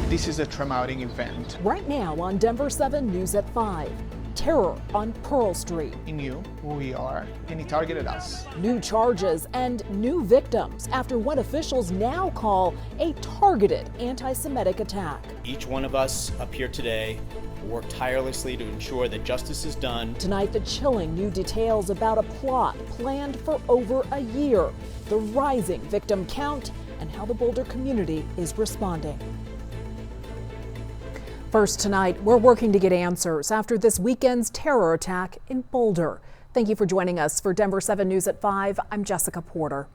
This is a traumatic event. Right now on Denver 7 News at 5. Terror on Pearl Street. He knew who we are and he targeted us. New charges and new victims after what officials now call a targeted anti-Semitic attack. Each one of us up here today worked tirelessly to ensure that justice is done. Tonight, the chilling new details about a plot planned for over a year, the rising victim count, and how the Boulder community is responding. First tonight, we're working to get answers after this weekend's terror attack in Boulder. Thank you for joining us for Denver 7 News at 5. I'm Jessica Porter.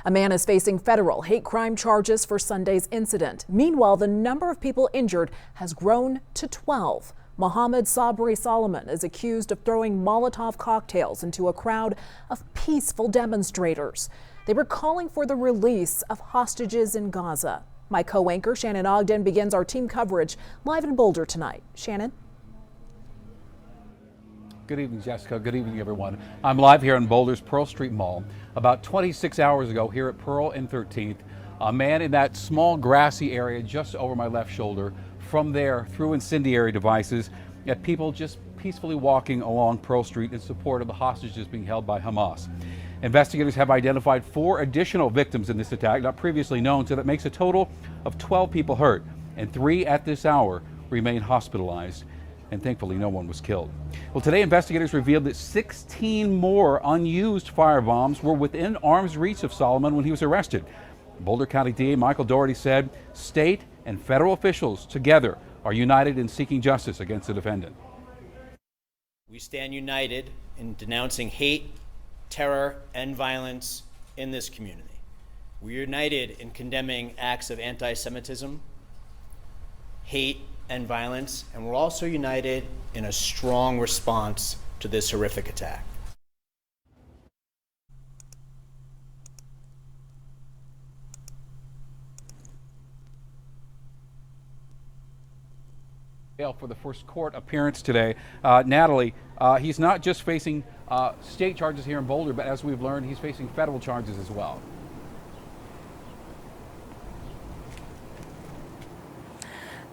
A man is facing federal hate crime charges for Sunday's incident. Meanwhile, the number of people injured has grown to 12. Mohammed Sabri Solomon is accused of throwing Molotov cocktails into a crowd of peaceful demonstrators. They were calling for the release of hostages in Gaza. My co-anchor Shannon Ogden begins our team coverage live in Boulder tonight. Shannon? Good evening, Jessica. Good evening, everyone. I'm live here in Boulder's Pearl Street Mall. About 26 hours ago here at Pearl and 13th, a man in that small grassy area just over my left shoulder. From there, through incendiary devices, at people just peacefully walking along Pearl Street in support of the hostages being held by Hamas. Investigators have identified 4 additional victims in this attack, not previously known, so that makes a total of 12 people hurt, and 3 at this hour remain hospitalized, and thankfully no one was killed. Well, today investigators revealed that 16 more unused firebombs were within arm's reach of Solomon when he was arrested. Boulder County DA Michael Doherty said state and federal officials together are united in seeking justice against the defendant. We stand united in denouncing hate, terror, and violence in this community. We're united in condemning acts of anti-Semitism, hate, and violence, and we're also united in a strong response to this horrific attack. For the first court appearance today. Natalie, he's not just facing state charges here in Boulder, but as we've learned, he's facing federal charges as well.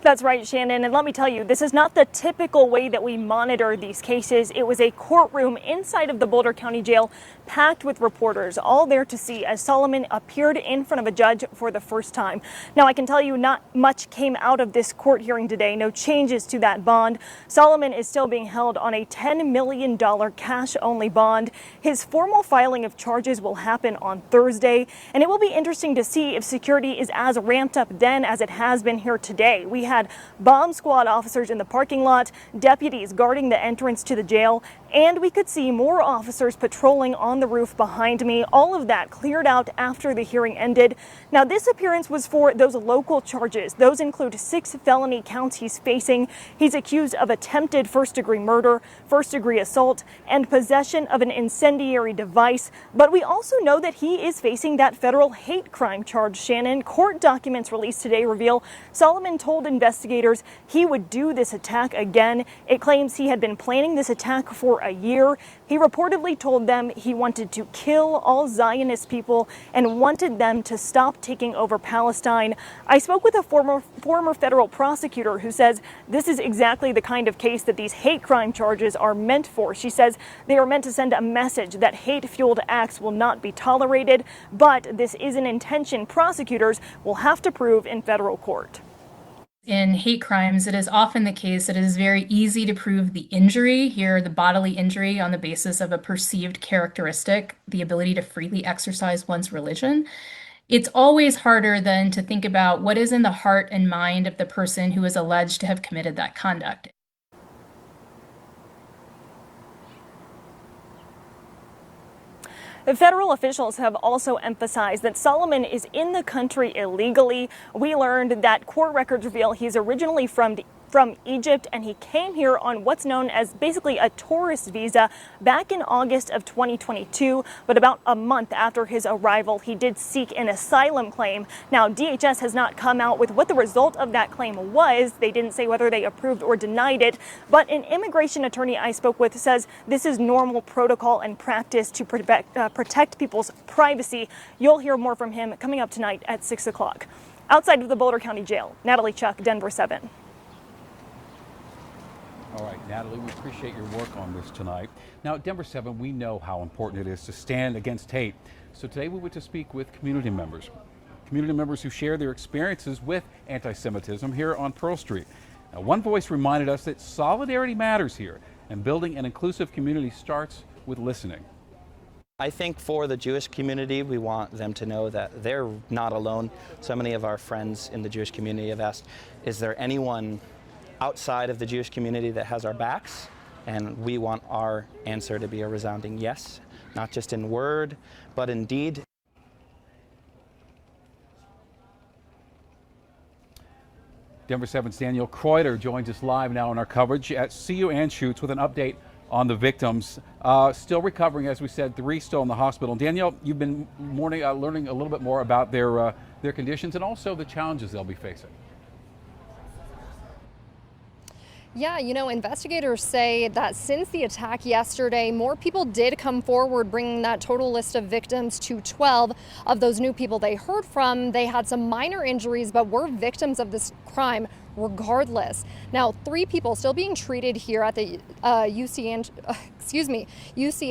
That's right, Shannon, and let me tell you, this is not the typical way that we monitor these cases. It was a courtroom inside of the Boulder County Jail packed with reporters, all there to see as Solomon appeared in front of a judge for the first time. Now, I can tell you not much came out of this court hearing today, no changes to that bond. Solomon is still being held on a $10 million cash-only bond. His formal filing of charges will happen on Thursday, and it will be interesting to see if security is as ramped up then as it has been here today. We had bomb squad officers in the parking lot, deputies guarding the entrance to the jail, and we could see more officers patrolling on the roof behind me. All of that cleared out after the hearing ended. Now, this appearance was for those local charges. Those include 6 felony counts he's facing. He's accused of attempted first-degree murder, first-degree assault, and possession of an incendiary device. But we also know that he is facing that federal hate crime charge, Shannon. Court documents released today reveal Solomon told investigators he would do this attack again. It claims he had been planning this attack for a year. He reportedly told them he wanted to kill all Zionist people and wanted them to stop taking over Palestine. I spoke with a former federal prosecutor who says this is exactly the kind of case that these hate crime charges are meant for. She says they are meant to send a message that hate-fueled acts will not be tolerated, but this is an intention prosecutors will have to prove in federal court. In hate crimes, it is often the case that it is very easy to prove the injury, here the bodily injury, on the basis of a perceived characteristic, the ability to freely exercise one's religion. It's always harder than to think about what is in the heart and mind of the person who is alleged to have committed that conduct. The federal officials have also emphasized that Solomon is in the country illegally. We learned that court records reveal he's originally from Egypt, and he came here on what's known as basically a tourist visa back in August of 2022. But about a month after his arrival, he did seek an asylum claim. Now, DHS has not come out with what the result of that claim was. They didn't say whether they approved or denied it. But an immigration attorney I spoke with says this is normal protocol and practice to protect people's privacy. You'll hear more from him coming up tonight at 6 o'clock. Outside of the Boulder County Jail, Natalie Chuck, Denver 7. All right, Natalie, we appreciate your work on this tonight. Now, at Denver 7, we know how important it is to stand against hate. So today we went to speak with community members who share their experiences with anti-Semitism here on Pearl Street. Now, one voice reminded us that solidarity matters here, and building an inclusive community starts with listening. I think for the Jewish community, we want them to know that they're not alone. So many of our friends in the Jewish community have asked, is there anyone outside of the Jewish community that has our backs? And we want our answer to be a resounding yes, not just in word, but in deed. Denver 7's Daniel Kreuter joins us live now in our coverage at CU Anschutz with an update on the victims. Still recovering, as we said, 3 still in the hospital. Danielle, you've been learning a little bit more about their conditions and also the challenges they'll be facing. Yeah, you know, investigators say that since the attack yesterday, more people did come forward, bringing that total list of victims to 12. Of those new people they heard from, they had some minor injuries, but were victims of this crime regardless. Now, 3 people still being treated here at the UC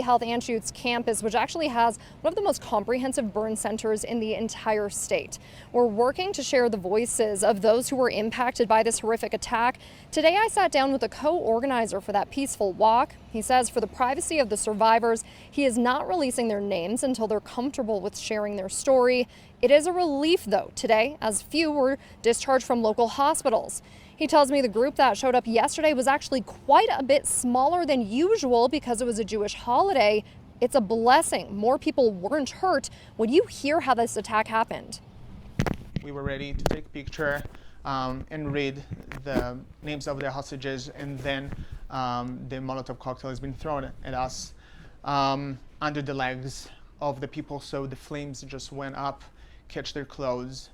Health Anschutz campus, which actually has one of the most comprehensive burn centers in the entire state. We're working to share the voices of those who were impacted by this horrific attack. Today, I sat down with a co-organizer for that peaceful walk. He says for the privacy of the survivors, he is not releasing their names until they're comfortable with sharing their story. It is a relief, though, today, as few were discharged from local hospitals. He tells me the group that showed up yesterday was actually quite a bit smaller than usual because it was a Jewish holiday. It's a blessing. More people weren't hurt. When you hear how this attack happened. We were ready to take a picture and read the names of the hostages, and then the Molotov cocktail has been thrown at us under the legs of the people, so the flames just went up, catch their clothes.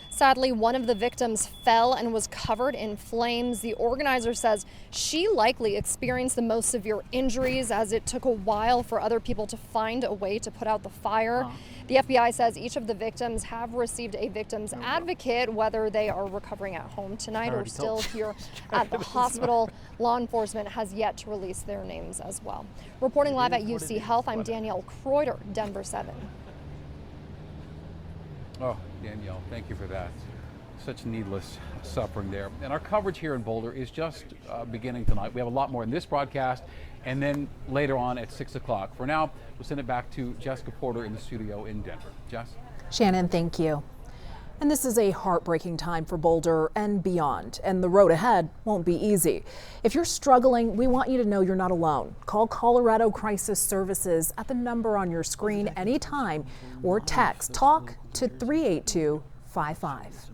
Sadly, one of the victims fell and was covered in flames. The organizer says she likely experienced the most severe injuries, as it took a while for other people to find a way to put out the fire. The FBI says each of the victims have received a victim's advocate, whether they are recovering at home tonight or still here at the hospital. Law enforcement has yet to release their names as well. Reporting live at UC Health, I'm Danielle Kreuter, Denver 7. Oh, Danielle, thank you for that. Such needless suffering there. And our coverage here in Boulder is just beginning tonight. We have a lot more in this broadcast and then later on at 6 o'clock. For now, we'll send it back to Jessica Porter in the studio in Denver. Jess? Shannon, thank you. And this is a heartbreaking time for Boulder and beyond, and the road ahead won't be easy. If you're struggling, we want you to know you're not alone. Call Colorado Crisis Services at the number on your screen anytime or text TALK to 38255.